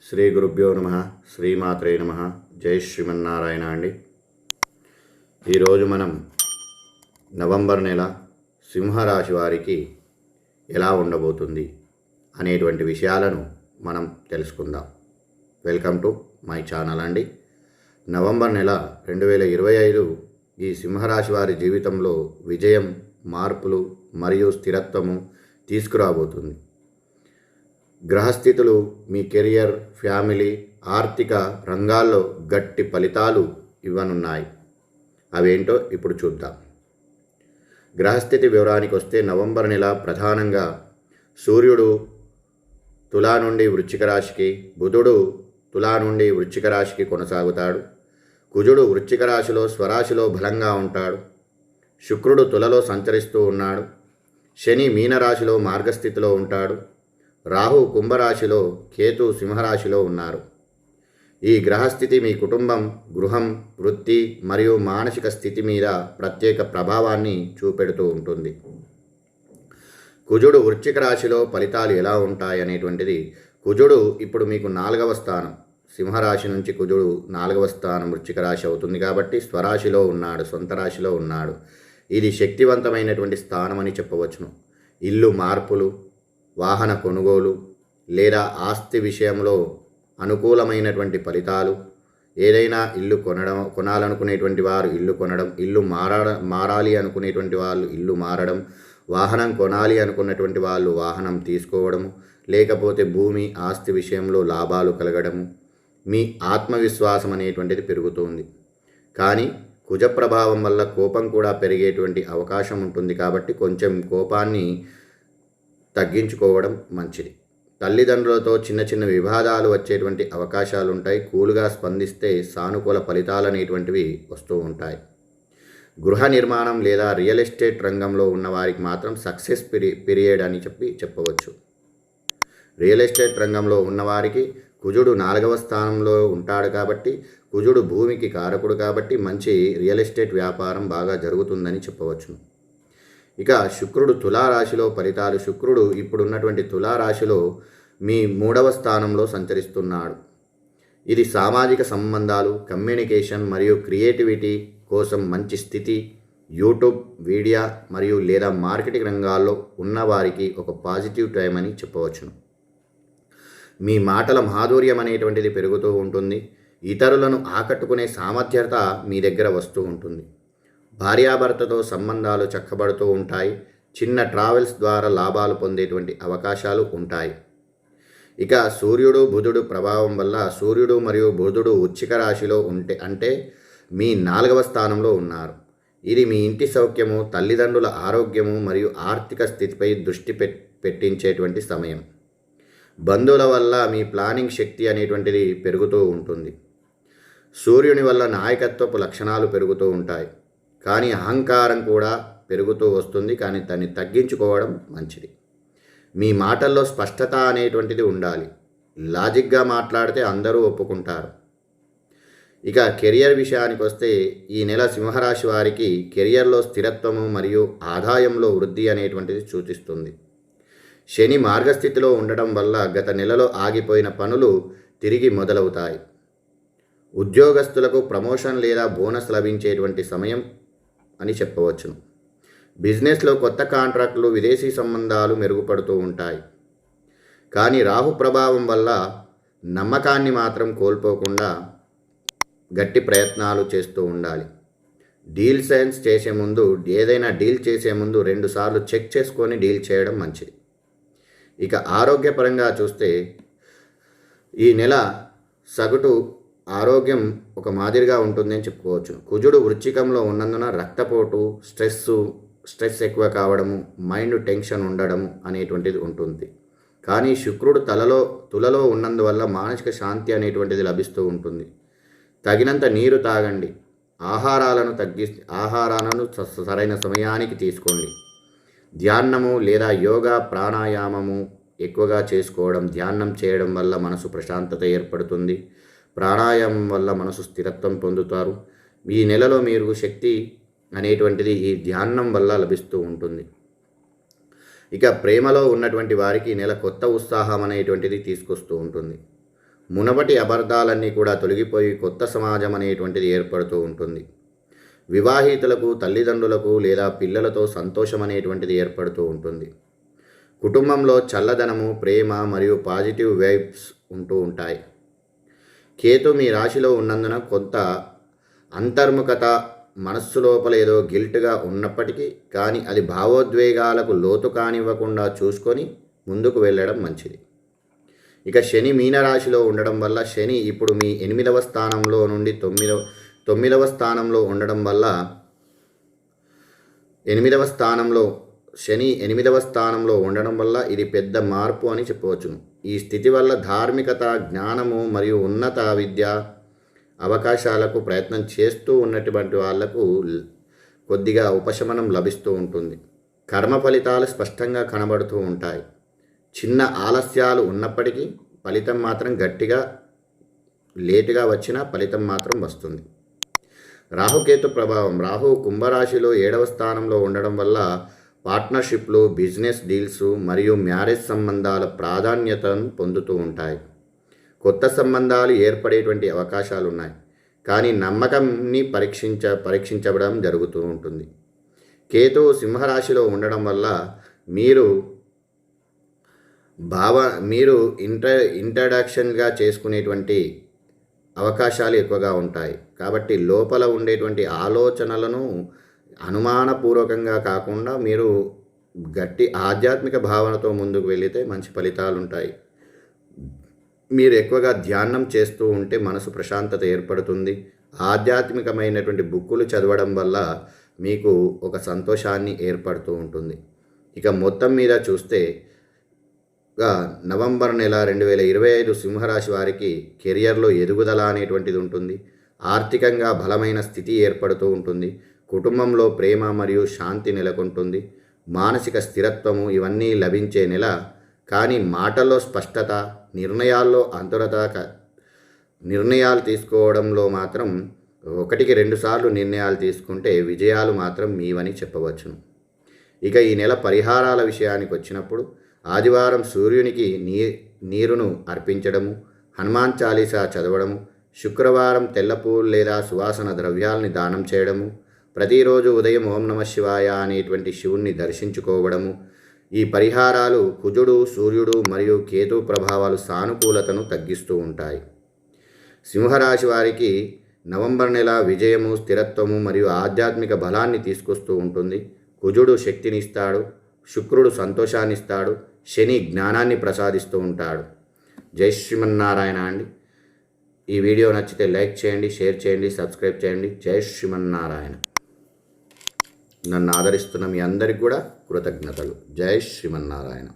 శ్రీ గురుభ్యో నమ. శ్రీమాత్రే నమ. జై శ్రీమన్నారాయణ అండి. ఈరోజు మనం నవంబర్ నెల సింహరాశి వారికి ఎలా ఉండబోతుంది అనేటువంటి విషయాలను మనం తెలుసుకుందాం. వెల్కమ్ టు మై ఛానల్ అండి. నవంబర్ నెల 2025 ఈ సింహరాశి వారి జీవితంలో విజయం, మార్పులు మరియు స్థిరత్వము తీసుకురాబోతుంది. గ్రహస్థితులు మీ కెరియర్, ఫ్యామిలీ, ఆర్థిక రంగాల్లో గట్టి ఫలితాలు ఇవ్వనున్నాయి. అవేంటో ఇప్పుడు చూద్దాం. గ్రహస్థితి వివరానికి వస్తే నవంబర్ నెల ప్రధానంగా సూర్యుడు తులా నుండి వృశ్చిక రాశికి, బుధుడు తులా నుండి వృశ్చిక రాశికి కొనసాగుతాడు. కుజుడు వృశ్చిక రాశిలో స్వరాశిలో బలంగా ఉంటాడు. శుక్రుడు తులలో సంచరిస్తూ ఉన్నాడు. శని మీనరాశిలో మార్గస్థితిలో ఉంటాడు. రాహు కుంభరాశిలో, కేతు సింహరాశిలో ఉన్నారు. ఈ గ్రహస్థితి మీ కుటుంబం, గృహం, వృత్తి మరియు మానసిక స్థితి మీద ప్రత్యేక ప్రభావాన్ని చూపెడుతూ ఉంటుంది. కుజుడు వృశ్చిక రాశిలో ఫలితాలు ఎలా ఉంటాయి అనేటువంటిది, కుజుడు ఇప్పుడు మీకు 4వ స్థానం, సింహరాశి నుంచి కుజుడు 4వ స్థానం వృశ్చిక రాశి అవుతుంది కాబట్టి స్వరాశిలో ఉన్నాడు, సొంత రాశిలో ఉన్నాడు. ఇది శక్తివంతమైనటువంటి స్థానం అని చెప్పవచ్చును. ఇల్లు మార్పులు, వాహన కొనుగోలు లేదా ఆస్తి విషయంలో అనుకూలమైనటువంటి ఫలితాలు, ఏదైనా ఇల్లు కొనాలనుకునేటువంటి వారు ఇల్లు కొనడం, ఇల్లు మారాలి అనుకునేటువంటి వాళ్ళు ఇల్లు మారడం, వాహనం కొనాలి అనుకున్నటువంటి వాళ్ళు వాహనం తీసుకోవడము, లేకపోతే భూమి ఆస్తి విషయంలో లాభాలు కలగడము, మీ ఆత్మవిశ్వాసం అనేటువంటిది పెరుగుతుంది. కానీ కుజ ప్రభావం వల్ల కోపం కూడా పెరిగేటువంటి అవకాశం ఉంటుంది కాబట్టి కొంచెం కోపాన్ని తగ్గించుకోవడం మంచిది. తల్లిదండ్రులతో చిన్న చిన్న వివాదాలు వచ్చేటువంటి అవకాశాలు ఉంటాయి. కూలుగా స్పందిస్తే సానుకూల ఫలితాలు అనేటువంటివి వస్తూ ఉంటాయి. గృహ నిర్మాణం లేదా రియల్ ఎస్టేట్ రంగంలో ఉన్న వారికి మాత్రం సక్సెస్ పీరియడ్ అని చెప్పవచ్చు. రియల్ ఎస్టేట్ రంగంలో ఉన్నవారికి కుజుడు 4వ స్థానంలో ఉంటాడు కాబట్టి, కుజుడు భూమికి కారకుడు కాబట్టి మంచి రియల్ ఎస్టేట్ వ్యాపారం బాగా జరుగుతుందని చెప్పవచ్చు. ఇక శుక్రుడు తులారాశిలో ఫలితాలు. శుక్రుడు ఇప్పుడున్నటువంటి తులారాశిలో మీ 3వ స్థానంలో సంచరిస్తున్నాడు. ఇది సామాజిక సంబంధాలు, కమ్యూనికేషన్ మరియు క్రియేటివిటీ కోసం మంచి స్థితి. యూట్యూబ్, మీడియా మరియు లేదా మార్కెటింగ్ రంగాల్లో ఉన్నవారికి ఒక పాజిటివ్ టైం అని చెప్పవచ్చును. మీ మాటల మాధుర్యం అనేటువంటిది పెరుగుతూ ఉంటుంది. ఇతరులను ఆకట్టుకునే సామర్థ్యత మీ దగ్గర వస్తూ ఉంటుంది. భార్యాభర్తతో సంబంధాలు చక్కబడుతూ ఉంటాయి. చిన్న ట్రావెల్స్ ద్వారా లాభాలు పొందేటువంటి అవకాశాలు ఉంటాయి. ఇక సూర్యుడు బుధుడు ప్రభావం వల్ల సూర్యుడు మరియు బుధుడు వృశ్చిక రాశిలో అంటే మీ 4వ స్థానంలో ఉన్నారు. ఇది మీ ఇంటి సౌఖ్యము, తల్లిదండ్రుల ఆరోగ్యము మరియు ఆర్థిక స్థితిపై దృష్టి పెట్టించేటువంటి సమయం. బంధువుల వల్ల మీ ప్లానింగ్ శక్తి అనేటువంటిది పెరుగుతూ ఉంటుంది. సూర్యుని వల్ల నాయకత్వపు లక్షణాలు పెరుగుతూ ఉంటాయి. కానీ అహంకారం కూడా పెరుగుతూ వస్తుంది. కానీ దాన్ని తగ్గించుకోవడం మంచిది. మీ మాటల్లో స్పష్టత అనేటువంటిది ఉండాలి. లాజిక్గా మాట్లాడితే అందరూ ఒప్పుకుంటారు. ఇక కెరియర్ విషయానికి వస్తే ఈ నెల సింహరాశి వారికి కెరియర్లో స్థిరత్వము మరియు ఆదాయంలో వృద్ధి అనేటువంటిది సూచిస్తుంది. శని మార్గస్థితిలో ఉండడం వల్ల గత నెలలో ఆగిపోయిన పనులు తిరిగి మొదలవుతాయి. ఉద్యోగస్తులకు ప్రమోషన్ లేదా బోనస్ లభించేటువంటి సమయం అని చెప్పవచ్చును. బిజినెస్లో కొత్త కాంట్రాక్టులు, విదేశీ సంబంధాలు మెరుగుపడుతూ ఉంటాయి. కానీ రాహు ప్రభావం వల్ల నమ్మకాన్ని మాత్రం కోల్పోకుండా గట్టి ప్రయత్నాలు చేస్తూ ఉండాలి. డీల్ సైన్స్ చేసే ముందు, ఏదైనా డీల్ చేసే ముందు 2 సార్లు చెక్ చేసుకొని డీల్ చేయడం మంచిది. ఇక ఆరోగ్యపరంగా చూస్తే ఈ నెల సగటు ఆరోగ్యం ఒక మాదిరిగా ఉంటుందని చెప్పుకోవచ్చు. కుజుడు వృశ్చికంలో ఉన్నందున రక్తపోటు, స్ట్రెస్ ఎక్కువ కావడము, మైండ్ టెన్షన్ ఉండడము అనేటువంటిది ఉంటుంది. కానీ శుక్రుడు తులలో ఉన్నందువల్ల మానసిక శాంతి అనేటువంటిది లభిస్తూ ఉంటుంది. తగినంత నీరు తాగండి. ఆహారాలను సరైన సమయానికి తీసుకోండి. ధ్యానము లేదా యోగా, ప్రాణాయామము ఎక్కువగా చేసుకోవడం, ధ్యానం చేయడం వల్ల మనసు ప్రశాంతత ఏర్పడుతుంది. ప్రాణాయామం వల్ల మనసు స్థిరత్వం పొందుతారు. ఈ నెలలో మీరు శక్తి అనేటువంటిది ఈ ధ్యానం వల్ల లభిస్తూ ఉంటుంది. ఇక ప్రేమలో ఉన్నటువంటి వారికి నెల కొత్త ఉత్సాహం అనేటువంటిది తీసుకొస్తూ ఉంటుంది. మునపటి అబద్ధాలన్నీ కూడా తొలగిపోయి కొత్త సమాజం అనేటువంటిది ఏర్పడుతూ ఉంటుంది. వివాహితులకు, తల్లిదండ్రులకు లేదా పిల్లలతో సంతోషం అనేటువంటిది ఏర్పడుతూ ఉంటుంది. కుటుంబంలో చల్లదనము, ప్రేమ మరియు పాజిటివ్ వైబ్స్ ఉంటూ ఉంటాయి. కేతు మీ రాశిలో ఉన్నందున కొంత అంతర్ముఖత, మనస్సు లోపల ఏదో గిల్ట్గా ఉన్నప్పటికీ కానీ అది భావోద్వేగాలకు లోతు కానివ్వకుండా చూసుకొని ముందుకు వెళ్ళడం మంచిది. ఇక శని మీనరాశిలో ఉండడం వల్ల శని ఇప్పుడు మీ 8వ స్థానంలో నుండి 9వ స్థానంలో ఉండడం వల్ల శని 8వ స్థానంలో ఉండడం వల్ల ఇది పెద్ద మార్పు అని చెప్పవచ్చును. ఈ స్థితి వల్ల ధార్మికత, జ్ఞానము మరియు ఉన్నత విద్య అవకాశాలకు ప్రయత్నం చేస్తూ ఉన్నటువంటి వాళ్లకు కొద్దిగా ఉపశమనం లభిస్తూ ఉంటుంది. కర్మ ఫలితాలు స్పష్టంగా కనబడుతూ ఉంటాయి. చిన్న ఆలస్యాలు ఉన్నప్పటికీ ఫలితం మాత్రం లేటుగా వచ్చినా ఫలితం మాత్రం వస్తుంది. రాహుకేతు ప్రభావం. రాహు కుంభరాశిలో 7వ స్థానంలో ఉండడం వల్ల పార్ట్నర్షిప్లు, బిజినెస్ డీల్స్ మరియు మ్యారేజ్ సంబంధాల ప్రాధాన్యతను పొందుతూ ఉంటాయి. కొత్త సంబంధాలు ఏర్పడేటువంటి అవకాశాలు ఉన్నాయి, కానీ నమ్మకంని పరీక్షించబడం జరుగుతూ ఉంటుంది. కేతువు సింహరాశిలో ఉండడం వల్ల మీరు ఇంట్రడక్షన్గా చేసుకునేటువంటి అవకాశాలు ఎక్కువగా ఉంటాయి. కాబట్టి లోపల ఉండేటువంటి ఆలోచనలను అనుమానపూర్వకంగా కాకుండా మీరు గట్టి ఆధ్యాత్మిక భావనతో ముందుకు వెళితే మంచి ఫలితాలు ఉంటాయి. మీరు ఎక్కువగా ధ్యానం చేస్తూ ఉంటే మనసు ప్రశాంతత ఏర్పడుతుంది. ఆధ్యాత్మికమైనటువంటి బుక్కులు చదవడం వల్ల మీకు ఒక సంతోషాన్ని ఏర్పడుతూ ఉంటుంది. ఇక మొత్తం మీద చూస్తే నవంబర్ నెల 2025 సింహరాశి వారికి కెరియర్లో ఎదుగుదల అనేటువంటిది ఉంటుంది. ఆర్థికంగా బలమైన స్థితి ఏర్పడుతూ ఉంటుంది. కుటుంబంలో ప్రేమ మరియు శాంతి నెలకొంటుంది. మానసిక స్థిరత్వము ఇవన్నీ లభించే నెల. కానీ మాటల్లో స్పష్టత, నిర్ణయాలు తీసుకోవడంలో మాత్రం 1-2 సార్లు నిర్ణయాలు తీసుకుంటే విజయాలు మాత్రం మీవని చెప్పవచ్చును. ఇక ఈ నెల పరిహారాల విషయానికి వచ్చినప్పుడు ఆదివారం సూర్యునికి నీరును అర్పించడము, హనుమాన్ చాలీసా చదవడము, శుక్రవారం తెల్ల పూలు లేదా సువాసన ద్రవ్యాలని దానం చేయడము, ప్రతిరోజు ఉదయం ఓం నమః శివాయ అనేటువంటి శివుణ్ణి దర్శించుకోవడము. ఈ పరిహారాలు కుజుడు, సూర్యుడు మరియు కేతు ప్రభావాలు సానుకూలతను తగ్గిస్తూ ఉంటాయి. సింహరాశి వారికి నవంబర్ నెల విజయము, స్థిరత్వము మరియు ఆధ్యాత్మిక బలాన్ని తీసుకొస్తూ ఉంటుంది. కుజుడు శక్తినిస్తాడు, శుక్రుడు సంతోషాన్నిస్తాడు, శని జ్ఞానాన్ని ప్రసాదిస్తూ ఉంటాడు. జై శ్రీమన్నారాయణ అండి. ఈ వీడియో నచ్చితే లైక్ చేయండి, షేర్ చేయండి, సబ్స్క్రైబ్ చేయండి. జై శ్రీమన్నారాయణ. నన్ను ఆదరిస్తున్న మీ అందరికీ కూడా కృతజ్ఞతలు. జై శ్రీమన్నారాయణ.